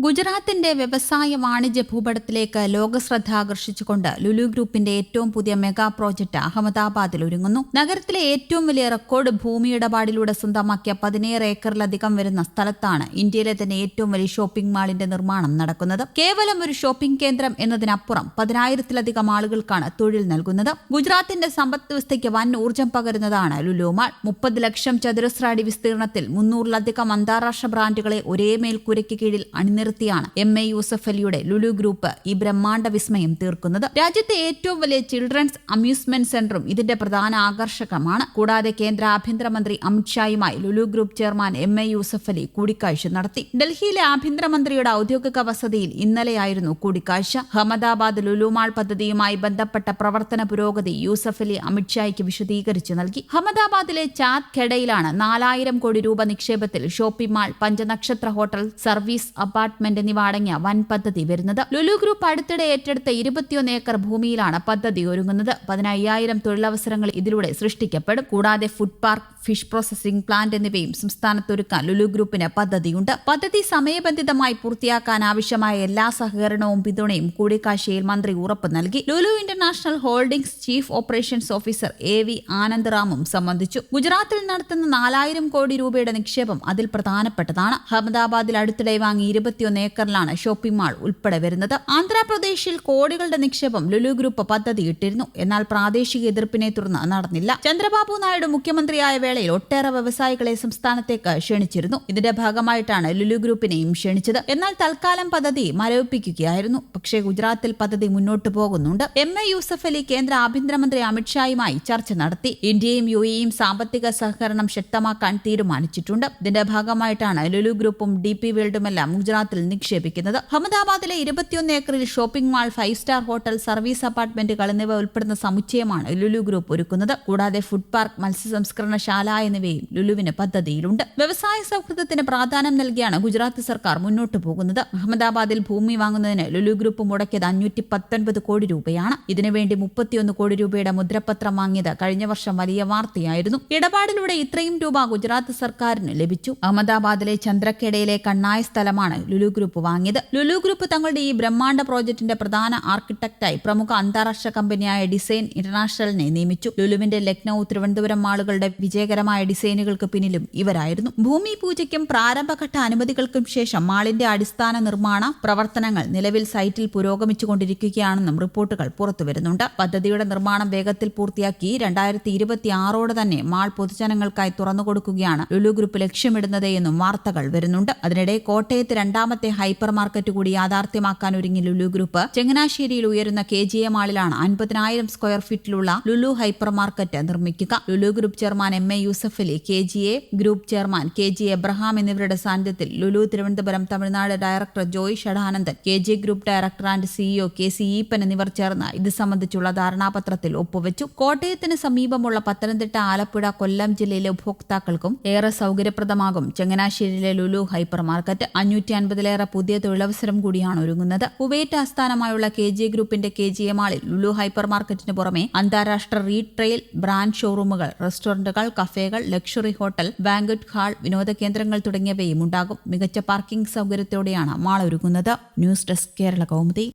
ഗുജറാത്തിന്റെ വ്യവസായ വാണിജ്യ ഭൂപടത്തിലേക്ക് ലോകശ്രദ്ധ ആകർഷിച്ചുകൊണ്ട് ലുലു ഗ്രൂപ്പിന്റെ ഏറ്റവും പുതിയ മെഗാ പ്രോജക്ട് അഹമ്മദാബാദിൽ ഒരുങ്ങുന്നു. നഗരത്തിലെ ഏറ്റവും വലിയ റെക്കോർഡ് ഭൂമി ഇടപാടിലൂടെ സ്വന്തമാക്കിയ 17 ഏക്കറിലധികം വരുന്ന സ്ഥലത്താണ് ഇന്ത്യയിലെ തന്നെ ഏറ്റവും വലിയ ഷോപ്പിംഗ് മാളിന്റെ നിർമ്മാണം നടക്കുന്നത്. കേവലം ഒരു ഷോപ്പിംഗ് കേന്ദ്രം എന്നതിനപ്പുറം 10,000-ലധികം ആളുകൾക്കാണ് തൊഴിൽ നൽകുന്നത്. ഗുജറാത്തിന്റെ സമ്പദ് വ്യവസ്ഥയ്ക്ക് വൻ ഊർജ്ജം പകരുന്നതാണ് ലുലു മാൾ. 30 ലക്ഷം ചതുരശ്ര അടി വിസ്തീർണത്തിൽ 300-ലധികം അന്താരാഷ്ട്ര ബ്രാൻഡുകളെ ഒരേ മേൽക്കൂരയ്ക്ക് കീഴിൽ അണിനിർത്തിയാണ് എം.എ. യൂസഫ് അലിയുടെ ലുലു ഗ്രൂപ്പ് ഈ ബ്രഹ്മാണ്ഡ വിസ്മയം തീർക്കുന്നത്. രാജ്യത്തെ ഏറ്റവും വലിയ ചിൽഡ്രൻസ് അമ്യൂസ്മെന്റ് സെന്ററും ഇതിന്റെ പ്രധാന ആകർഷകമാണ്. കൂടാതെ കേന്ദ്ര ആഭ്യന്തരമന്ത്രി അമിത്ഷായുമായി Lulu group chairman M A. Yusuff Ali കൂടിക്കാഴ്ച നടത്തി. ഡൽഹിയിലെ ആഭ്യന്തരമന്ത്രിയുടെ ഔദ്യോഗിക വസതിയിൽ ഇന്നലെയായിരുന്നു കൂടിക്കാഴ്ച. അഹമ്മദാബാദ് ലുലു മാൾ പദ്ധതിയുമായി ബന്ധപ്പെട്ട പ്രവർത്തന പുരോഗതി യൂസഫ് അലി അമിത്ഷായ്ക്ക് വിശദീകരിച്ചു നൽകി. അഹമ്മദാബാദിലെ ചാന്ദ് ഖേഡയിലാണ് 4,000 കോടി രൂപ നിക്ഷേപത്തിൽ ഷോപ്പിംഗ് മാൾ, പഞ്ചനക്ഷത്ര ഹോട്ടൽ, സർവീസ് അപ്പാർട്ട്മെന്റ് എന്നിവ അടങ്ങിയ വൻ പദ്ധതി വരുന്നത്. ലുലു ഗ്രൂപ്പ് അടുത്തിടെ ഏറ്റെടുത്ത 21 ഏക്കർ ഭൂമിയിലാണ് പദ്ധതി ഒരുങ്ങുന്നത്. 15,000 തൊഴിലവസരങ്ങൾ ഇതിലൂടെ സൃഷ്ടിക്കപ്പെടും. കൂടാതെ food park, fish processing plant എന്നിവയും സംസ്ഥാനത്തൊരുക്കാൻ ലുലു ഗ്രൂപ്പിന് പദ്ധതിയുണ്ട്. പദ്ധതി സമയബന്ധിതമായി പൂർത്തിയാക്കാൻ ആവശ്യമായ എല്ലാ സഹകരണവും പിന്തുണയും കൂടിക്കാഴ്ചയിൽ മന്ത്രി ഉറപ്പ് നൽകി. Lulu international holdings chief operations officer A.V. Anand റാമും സംബന്ധിച്ചു. ഗുജറാത്തിൽ നടത്തുന്ന 4,000 കോടി രൂപയുടെ നിക്ഷേപം അതിൽ പ്രധാനപ്പെട്ടതാണ്. അഹമ്മദാബാദിൽ അടുത്തിടെ വാങ്ങി 21 ഏക്കറിലാണ് ഷോപ്പിംഗ് മാൾ ഉൾപ്പെടെ വരുന്നത്. ആന്ധ്രാപ്രദേശിൽ കോടികളുടെ നിക്ഷേപം ലുലു ഗ്രൂപ്പ് പദ്ധതിയിട്ടിരുന്നു. എന്നാൽ പ്രാദേശിക എതിർപ്പിനെ തുടർന്ന് നടന്നില്ല. ചന്ദ്രബാബു നായിഡു മുഖ്യമന്ത്രിയായ വേളയിൽ ഒട്ടേറെ വ്യവസായികളെ സംസ്ഥാനത്തേക്ക് ക്ഷണിച്ചിരുന്നു. ഇതിന്റെ ഭാഗമായിട്ടാണ് ലുലു ഗ്രൂപ്പിനെയും ക്ഷണിച്ചത്. എന്നാൽ തൽക്കാലം പദ്ധതി മരവിപ്പിക്കുകയായിരുന്നു. പക്ഷേ ഗുജറാത്തിൽ പദ്ധതി മുന്നോട്ടു പോകുന്നുണ്ട്. എം.എ. യൂസഫ് അലി കേന്ദ്ര ആഭ്യന്തരമന്ത്രി അമിത്ഷായുമായി ചർച്ച നടത്തി. ഇന്ത്യയും UAE-യും സാമ്പത്തിക സഹകരണം ശക്തമാക്കാൻ തീരുമാനിച്ചിട്ടുണ്ട്. ഇതിന്റെ ഭാഗമായിട്ടാണ് ലുലു ഗ്രൂപ്പും DP വേൾഡുമെല്ലാം ഗുജറാത്തിൽ നിക്ഷേപിക്കുന്നത്. അഹമ്മദാബാദിലെ 21 ഏക്കറിൽ shopping mall, 5 star hotel, service അപ്പാർട്ട്മെന്റുകൾ എന്നിവ ഉൾപ്പെടുന്ന സമുച്ചയമാണ് ലുലു ഗ്രൂപ്പ് ഒരുക്കുന്നത്. കൂടാതെ ഫുഡ് പാർക്ക്, മത്സ്യ സംസ്കരണശാല എന്നിവയും ലുലുവിന് പദ്ധതിയിലുണ്ട്. വ്യവസായ സൗഹൃദത്തിന് പ്രാധാന്യം നൽകിയാണ് ഗുജറാത്ത് സർക്കാർ മുന്നോട്ടു പോകുന്നത്. അഹമ്മദാബാദിൽ ഭൂമി വാങ്ങുന്നതിന് ലുലു ഗ്രൂപ്പ് മുടക്കിയത് 519 കോടി രൂപയാണ്. ഇതിനുവേണ്ടി 31 കോടി രൂപയുടെ മുദ്രപത്രം വാങ്ങിയത് കഴിഞ്ഞ വർഷം വലിയ വാർത്തയായിരുന്നു. ഇടപാടിലൂടെ ഇത്രയും രൂപ ഗുജറാത്ത് സർക്കാരിന് ലഭിച്ചു. അഹമ്മദാബാദിലെ ചന്ദ്രഖേഡയിലെ കണ്ണായ സ്ഥലമാണ് ലുലു ഗ്രൂപ്പ് വാങ്ങിയത്. ലുലു ഗ്രൂപ്പ് തങ്ങളുടെ ഈ ബ്രഹ്മാണ്ഡ പ്രോജക്ടിന്റെ പ്രധാന ആർക്കിടെക്റ്റായി പ്രമുഖ അന്താരാഷ്ട്ര കമ്പനിയായ ഡിസൈൻ ഇന്റർനാഷണലിനെ നിയമിച്ചു. ലുലുവിന്റെ ലക്നൌ, തിരുവനന്തപുരം മാളുകളുടെ വിജയകരമായ ഡിസൈനുകൾക്ക് പിന്നിലും ഇവരായിരുന്നു. ഭൂമി പൂജയ്ക്കും പ്രാരംഭഘട്ട അനുമതികൾക്കും ശേഷം മാളിന്റെ അടിസ്ഥാന നിർമ്മാണ പ്രവർത്തനങ്ങൾ നിലവിൽ സൈറ്റിൽ പുരോഗമിച്ചുകൊണ്ടിരിക്കുകയാണെന്നും റിപ്പോർട്ടുകൾ പുറത്തുവരുന്നുണ്ട്. പദ്ധതിയുടെ നിർമ്മാണം വേഗത്തിൽ പൂർത്തിയാക്കി 2026 തന്നെ മാൾ പൊതുജനങ്ങൾക്കായി തുറന്നുകൊടുക്കുകയാണ് ലുലു ഗ്രൂപ്പ് ലക്ഷ്യമിടുന്നത് എന്നും വാർത്തകൾ വരുന്നുണ്ട്. അതിനിടെ കോട്ടയത്ത് രണ്ടാമത്തെ ഹൈപ്പർ മാർക്കറ്റ് കൂടി യാഥാർത്ഥ്യമാക്കാൻ ഒരുങ്ങി ലുലു ഗ്രൂപ്പ്. ചങ്ങനാശ്ശേരിയിൽ ഉയരുന്ന KGA മാളിലാണ് 50,000 സ്ക്വയർ ഫീറ്റിലുള്ള ലുലു ഹൈപ്പർ മാർക്കറ്റ് നിർമ്മിക്കുക. Lulu group chairman M A. Yusuff Ali, KGA group chairman KG Abraham എന്നിവരുടെ സാന്നിധ്യത്തിൽ Lulu Thiruvananthapuram Tamil Nadu director Joy Shadanandan, KG group director and CEO KC Eapen എന്നിവർ ചേർന്ന് ഇത് സംബന്ധിച്ചുള്ള ധാരണാപത്രത്തിൽ ഒപ്പുവെച്ചു. കോട്ടയത്തിന് സമീപമുള്ള പത്തനംതിട്ട, ആലപ്പുഴ, കൊല്ലം ജില്ലയിലെ ഉപഭോക്താക്കൾക്കും ഏറെ സൗകര്യപ്രദമാകും ചങ്ങനാശ്ശേരിയിലെ ലുലു ഹൈപ്പർ മാർക്കറ്റ്. 550-ലേറെ പുതിയ തൊഴിലവസരം കൂടിയാണ് ഒരുങ്ങുന്നത്. കുവൈറ്റ് ആസ്ഥാനമായുള്ള KG ഗ്രൂപ്പിന്റെ KGA മാളിൽ ലുലു ഹൈപ്പർ മാർക്കറ്റിന് പുറമെ അന്താരാഷ്ട്ര റീട്ടെയിൽ ബ്രാൻഡ് ഷോറൂമുകൾ, റെസ്റ്റോറന്റുകൾ, കഫേകൾ, ലക്ഷറി ഹോട്ടൽ, ബാങ്ക്വറ്റ് ഹാൾ, വിനോദ കേന്ദ്രങ്ങൾ തുടങ്ങിയവയും ഉണ്ടാകും. മികച്ച പാർക്കിംഗ് സൗകര്യത്തോടെയാണ് മാൾ ഒരുങ്ങുന്നത്. News desk, Kerala Kaumudi.